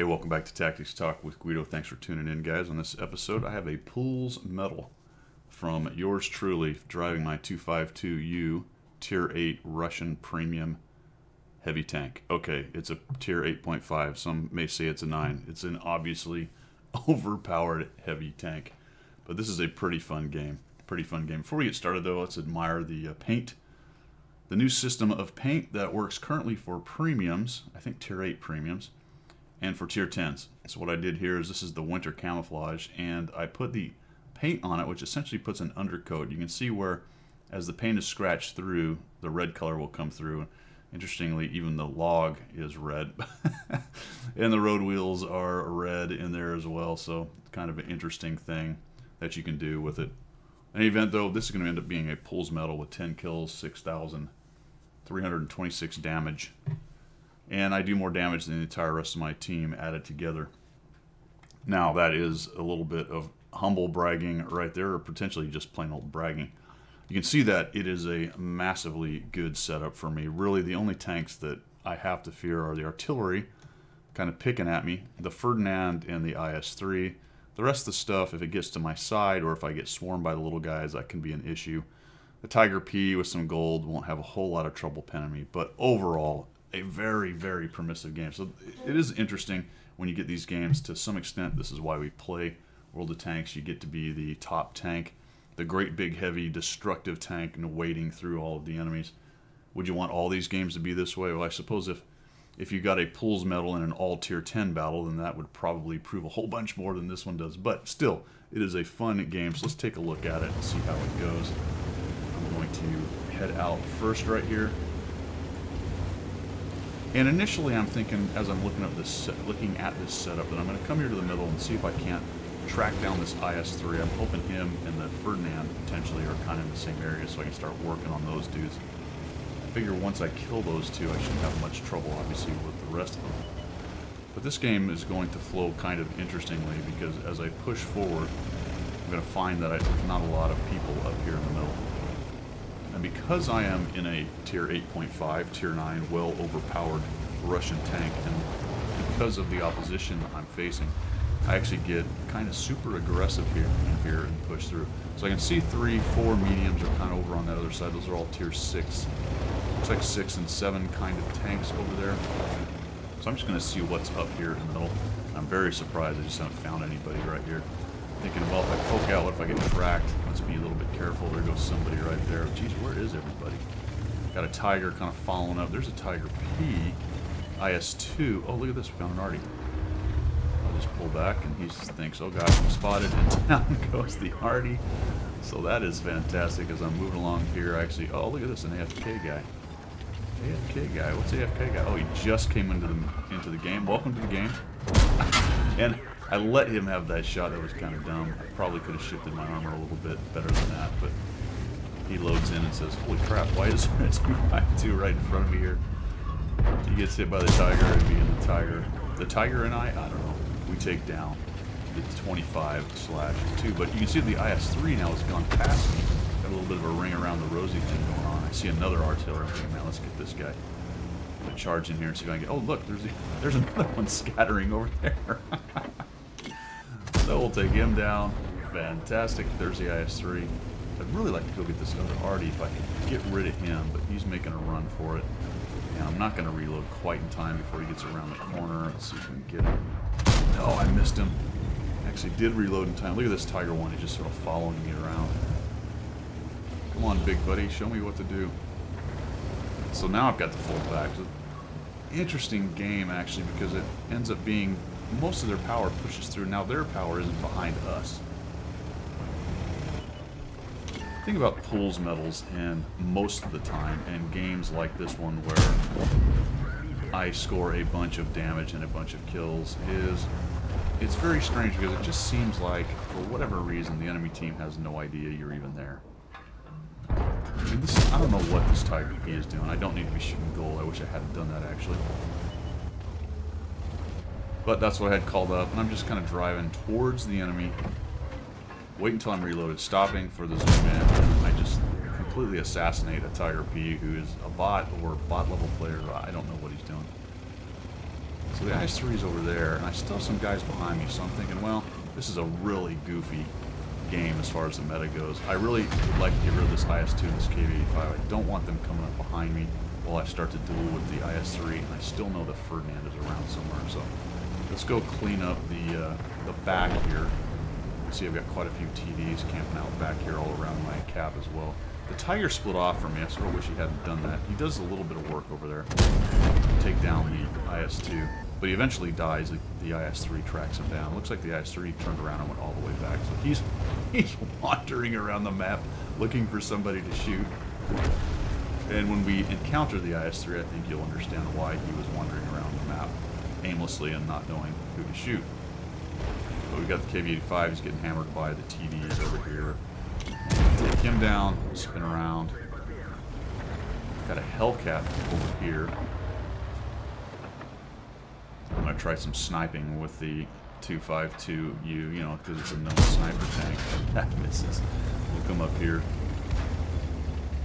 welcome back to Tactics Talk with Guido. Thanks for tuning in, guys. On this episode, I have a Pools medal from yours truly, driving my 252U Tier 8 Russian Premium Heavy Tank. Okay, it's a Tier 8.5. Some may say it's a 9. It's an obviously overpowered heavy tank. But this is a pretty fun game. Before we get started, though, let's admire the paint. The new system of paint that works currently for premiums, I think Tier 8 premiums, and for Tier 10s. So what I did here is this is the winter camouflage, and I put the paint on it, which essentially puts an undercoat. You can see where, as the paint is scratched through, the red color will come through. Interestingly, even the log is red. And the road wheels are red in there as well, so kind of an interesting thing that you can do with it. In any event, though, this is going to end up being a Pools medal with 10 kills, 6,326 damage. And I do more damage than the entire rest of my team added together. Now, that is a little bit of humble bragging right there, or potentially just plain old bragging. You can see that it is a massively good setup for me. Really, the only tanks that I have to fear are the artillery, kind of picking at me, the Ferdinand and the IS-3. The rest of the stuff, if it gets to my side or if I get swarmed by the little guys, that can be an issue. The Tiger P with some gold won't have a whole lot of trouble pinning me, but overall, a very, very permissive game. So it is interesting when you get these games. To some extent, this is why we play World of Tanks. You get to be the top tank, the great big heavy destructive tank, and wading through all of the enemies. Would you want all these games to be this way? Well, I suppose if you got a Pools medal in an all Tier 10 battle, then that would probably prove a whole bunch more than this one does. But still, it is a fun game, so let's take a look at it and see how it goes. I'm going to head out first right here. And initially I'm thinking, as I'm looking at this setup, that I'm going to come here to the middle and see if I can't track down this IS-3. I'm hoping him and the Ferdinand potentially are kind of in the same area, so I can start working on those dudes. I figure once I kill those two, I shouldn't have much trouble, obviously, with the rest of them. But this game is going to flow kind of interestingly, because as I push forward, I'm going to find that there's not a lot of people up here in the middle. And because I am in a Tier 8.5, Tier 9, well overpowered Russian tank, and because of the opposition I'm facing, I actually get kind of super aggressive here and push through. So I can see 3, 4 mediums are kind of over on that other side. Those are all Tier 6. Looks like 6 and 7 kind of tanks over there. So I'm just going to see what's up here in the middle. I'm very surprised I just haven't found anybody right here. Thinking, well, if I poke out, what if I get tracked? Let's be a little bit careful. There goes somebody right there. Geez, where is everybody? Got a Tiger kind of following up. There's a Tiger P. IS-2. Oh, look at this. We found an Artie. I'll just pull back, and he thinks, oh gosh, I'm spotted, and down goes the Artie. So that is fantastic. As I'm moving along here, actually, oh, look at this, an AFK guy. AFK guy. What's AFK guy? Oh, he just came into the game. Welcome to the game. And I let him have that shot. That was kind of dumb. I probably could have shifted my armor a little bit better than that, but he loads in and says, holy crap, why is there a 252 right in front of me here? He gets hit by the Tiger, and me and the Tiger. The Tiger and I don't know. We take down the 25/2, but you can see the IS-3 now has gone past me. Got a little bit of a ring around the rosy thing going on. I see another artillery. Man, let's get this guy. I'm gonna charge in here and see if I can get. Oh, look, there's another one scattering over there. So we'll take him down. Fantastic. There's the IS-3. I'd really like to go get this other Artie if I can get rid of him, but he's making a run for it. And I'm not going to reload quite in time before he gets around the corner. Let's see if we can get him. No, I missed him. Actually did reload in time. Look at this Tiger one. He's just sort of following me around. Come on, big buddy. Show me what to do. So now I've got the full back. Interesting game, actually, because it ends up being most of their power pushes through. Now their power isn't behind us. Think about Pools medals, and most of the time in games like this one where I score a bunch of damage and a bunch of kills, it's very strange because it just seems like, for whatever reason, the enemy team has no idea you're even there. I mean, I don't know what this Tiger P is doing. I don't need to be shooting gold. I wish I hadn't done that, actually. But that's what I had called up, and I'm just kind of driving towards the enemy. Wait until I'm reloaded, stopping for the zoom in, and I just completely assassinate a Tiger P who is a bot or bot level player. I don't know what he's doing. So the IS-3 is over there, and I still have some guys behind me, so I'm thinking, well, this is a really goofy game as far as the meta goes. I really would like to get rid of this IS-2 and this KV-85. I don't want them coming up behind me while I start to duel with the IS-3, and I still know that Ferdinand is around somewhere, so let's go clean up the back here. See, I've got quite a few TDs camping out back here all around my cab as well. The Tiger split off from me. I sort of wish he hadn't done that. He does a little bit of work over there. Take down the IS-2. But he eventually dies. The IS-3 tracks him down. Looks like the IS-3 turned around and went all the way back. So he's wandering around the map looking for somebody to shoot. And when we encounter the IS-3, I think you'll understand why he was wandering around the map aimlessly and not knowing who to shoot. But we got the KV-85. He's getting hammered by the TDs over here. Take him down, spin around. Got a Hellcat over here. I'm going to try some sniping with the 252U, you know, because it's a known sniper tank. That misses. We'll come up here.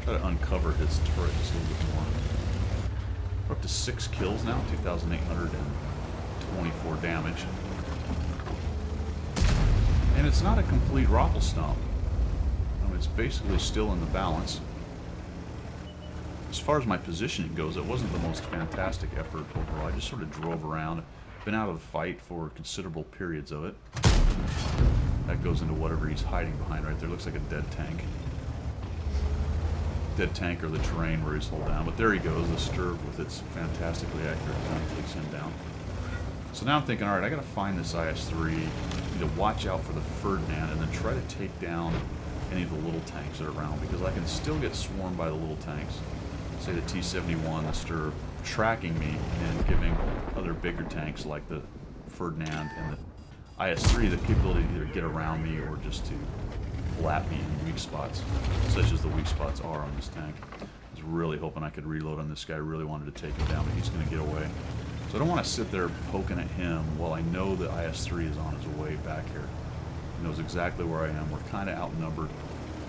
Try to uncover his turret just a little bit more. We're up to 6 kills now, 2,824 damage. And it's not a complete raffle stomp. It's basically still in the balance. As far as my positioning goes, it wasn't the most fantastic effort overall. I just sort of drove around. Been out of the fight for considerable periods of it. That goes into whatever he's hiding behind right there. Looks like a dead tank. Dead tank or the terrain where he's hold down. But there he goes, the Sturv with its fantastically accurate gun takes him down. So now I'm thinking, alright, I gotta find this IS-3, need to watch out for the Ferdinand, and then try to take down any of the little tanks that are around, because I can still get swarmed by the little tanks. Say the T-71, the Sturv, tracking me and giving other bigger tanks like the Ferdinand and the IS-3 the capability to either get around me or just to lap me in weak spots, such as the weak spots are on this tank. I was really hoping I could reload on this guy. I really wanted to take him down, but he's going to get away. So I don't want to sit there poking at him while I know the IS-3 is on his way back here. He knows exactly where I am. We're kind of outnumbered.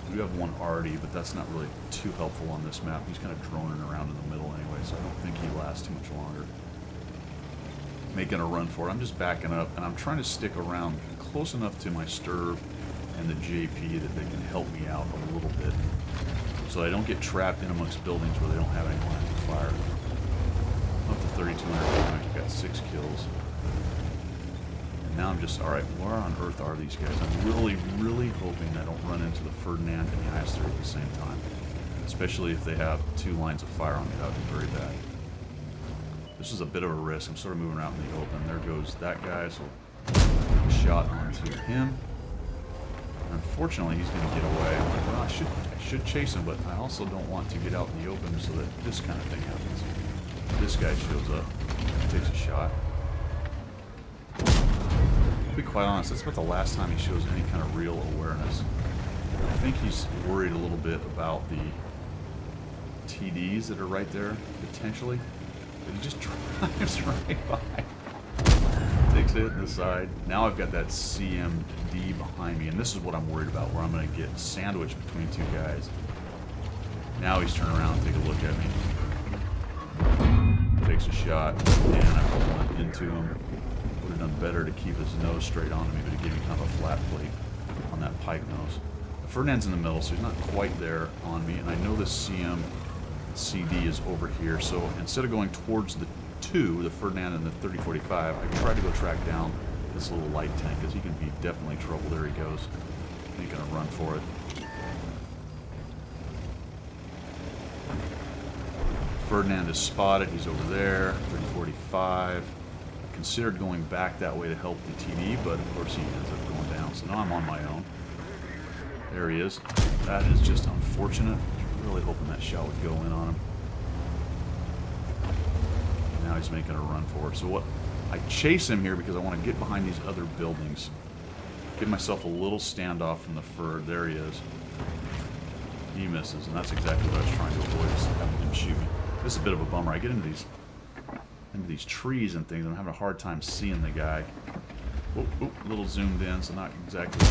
We do have one already, but that's not really too helpful on this map. He's kind of droning around in the middle anyway, so I don't think he lasts too much longer. Making a run for it. I'm just backing up, and I'm trying to stick around close enough to my Sturv and the JP that they can help me out a little bit, so that I don't get trapped in amongst buildings where they don't have any lines of fire. Up to 3,200 damage. I've got 6 kills. Now I'm just, alright, where on earth are these guys? I'm really, really hoping I don't run into the Ferdinand and the IS-3 at the same time. Especially if they have 2 lines of fire on me. That would be very bad. This is a bit of a risk. I'm sort of moving around in the open. There goes that guy, so shot onto him. Unfortunately, he's going to get away. I'm like, well, I should chase him, but I also don't want to get out in the open so that this kind of thing happens. This guy shows up, takes a shot. To be quite honest, that's about the last time he shows any kind of real awareness. I think he's worried a little bit about the TDs that are right there, potentially. But he just drives right by. Takes it in the side. Now I've got that CMD behind me, and this is what I'm worried about, where I'm going to get sandwiched between 2 guys. Now he's turning around and take a look at me. Takes a shot, and I went into him. Would have done better to keep his nose straight onto me, but he gave me kind of a flat plate on that pike nose. Ferdinand's in the middle, so he's not quite there on me, and I know this CMCD is over here, so instead of going towards the 2, the Ferdinand and the 3045, I tried to go track down this little light tank, because he can be definitely trouble. There he goes. He's going to run for it. Ferdinand is spotted. He's over there. 3045. I considered going back that way to help the TD, but of course he ends up going down. So now I'm on my own. There he is. That is just unfortunate. Really hoping that shot would go in on him. Now he's making a run for it. So what? I chase him here because I want to get behind these other buildings. Give myself a little standoff from the Ferd. There he is. He misses, and that's exactly what I was trying to avoid, is having him shoot me. This is a bit of a bummer. I get into these trees and things, and I'm having a hard time seeing the guy. Oh, a little zoomed in, so not exactly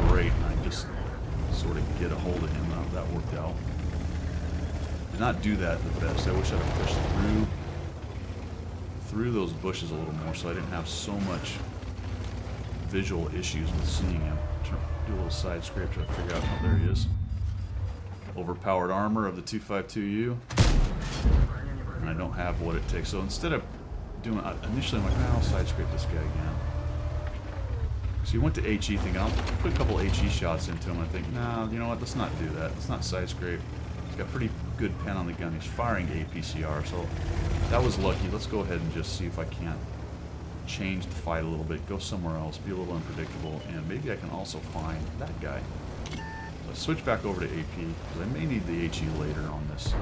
great, and I just sort of get a hold of him. That worked out. Did not do that the best. I wish I had pushed through those bushes a little more so I didn't have so much visual issues with seeing him. Do a little side scrape to figure out, oh, there he is. Overpowered armor of the 252U. And I don't have what it takes. So instead of doing, initially I'm like, I'll side scrape this guy again. So you went to HE thinking, I'll put a couple HE shots into him. I think, no, you know what, let's not do that. Let's not side scrape. He's got pretty good pen on the gun. He's firing APCR, so that was lucky. Let's go ahead and just see if I can't change the fight a little bit, go somewhere else, be a little unpredictable, and maybe I can also find that guy. So I switch back over to AP, because I may need the HE later on this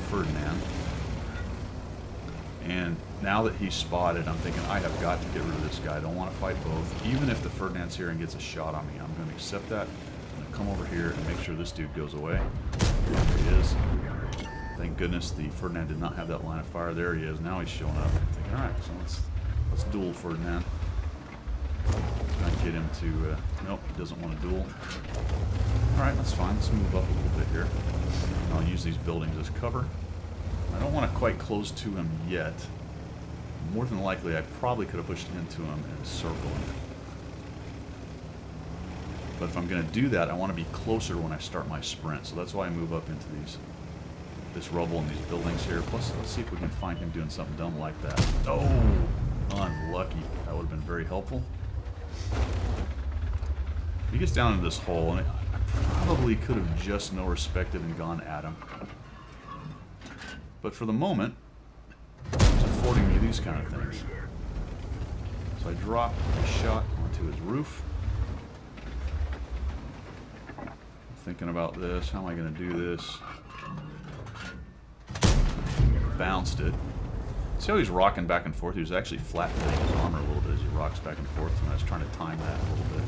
Ferdinand. And now that he's spotted, I'm thinking I have got to get rid of this guy. I don't want to fight both. Even if the Ferdinand's here and gets a shot on me, I'm going to accept that. I'm going to come over here and make sure this dude goes away. There he is. Thank goodness the Ferdinand did not have that line of fire. There he is. Now he's showing up. I'm thinking, alright, so let's duel Ferdinand. Try and get him to... nope, he doesn't want to duel. Alright, that's fine. Let's move up a little bit here. I'll use these buildings as cover. I don't want to quite close to him yet. More than likely, I probably could have pushed into him and circled him. But if I'm going to do that, I want to be closer when I start my sprint. So that's why I move up into this rubble and these buildings here. Plus, let's see if we can find him doing something dumb like that. Oh, unlucky. That would have been very helpful. He gets down into this hole, and I probably could have just no respected and gone at him. But for the moment, it's affording me these kind of things. So I drop a shot onto his roof. Thinking about this, how am I going to do this? Bounced it. See how he's rocking back and forth? He was actually flattening his armor a little bit as he rocks back and forth, and I was trying to time that a little bit.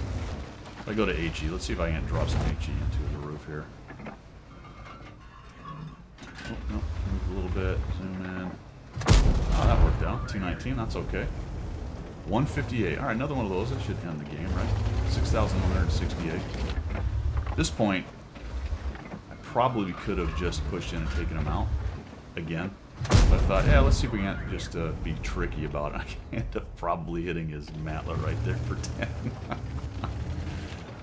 If I go to HE, let's see if I can't drop some HE into the roof here. Oh, no, move a little bit, zoom in. Oh, that worked out. 219, that's okay. 158. Alright, another one of those. That should end the game, right? 6,168. At this point, I probably could have just pushed in and taken him out again. But I thought, yeah, let's see if we can't just be tricky about it. I end up probably hitting his matlet right there for 10.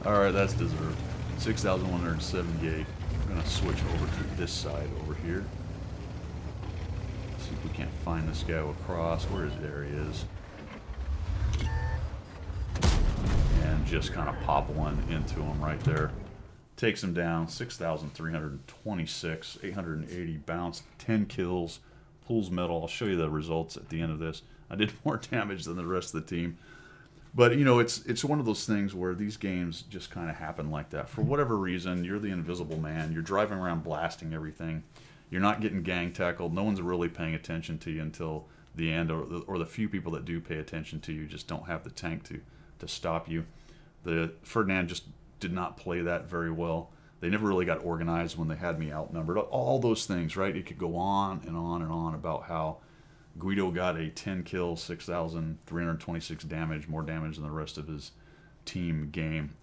Alright, that's deserved. 6,178. I'm going to switch over to this side over here. See if we can't find this guy across. Where is there? He is. And just kind of pop one into him right there. Takes him down. 6,326. 880 bounce. 10 kills. Pulls medal. I'll show you the results at the end of this. I did more damage than the rest of the team. But, you know, it's one of those things where these games just kind of happen like that. For whatever reason, you're the invisible man. You're driving around blasting everything. You're not getting gang tackled. No one's really paying attention to you until the end. Or the few people that do pay attention to you just don't have the tank to stop you. The Ferdinand just did not play that very well. They never really got organized when they had me outnumbered. All those things, right? It could go on and on and on about how Guido got a 10 kill, 6,326 damage, more damage than the rest of his team game.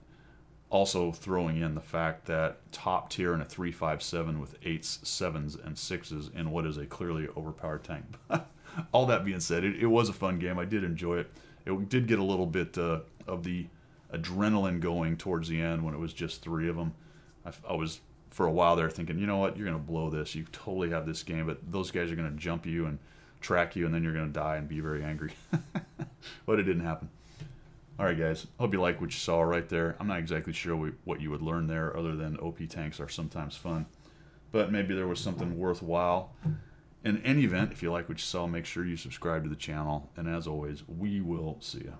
Also throwing in the fact that top tier in a 357 with 8s, 7s, and 6s in what is a clearly overpowered tank. All that being said, it was a fun game. I did enjoy it. It did get a little bit of the adrenaline going towards the end when it was just 3 of them. I was, for a while there, thinking, you know what, you're going to blow this. You totally have this game, but those guys are going to jump you and track you, and then you're going to die and be very angry. But it didn't happen. Alright guys, hope you like what you saw right there. I'm not exactly sure what you would learn there other than OP tanks are sometimes fun. But maybe there was something worthwhile. In any event, if you like what you saw, make sure you subscribe to the channel. And as always, we will see you.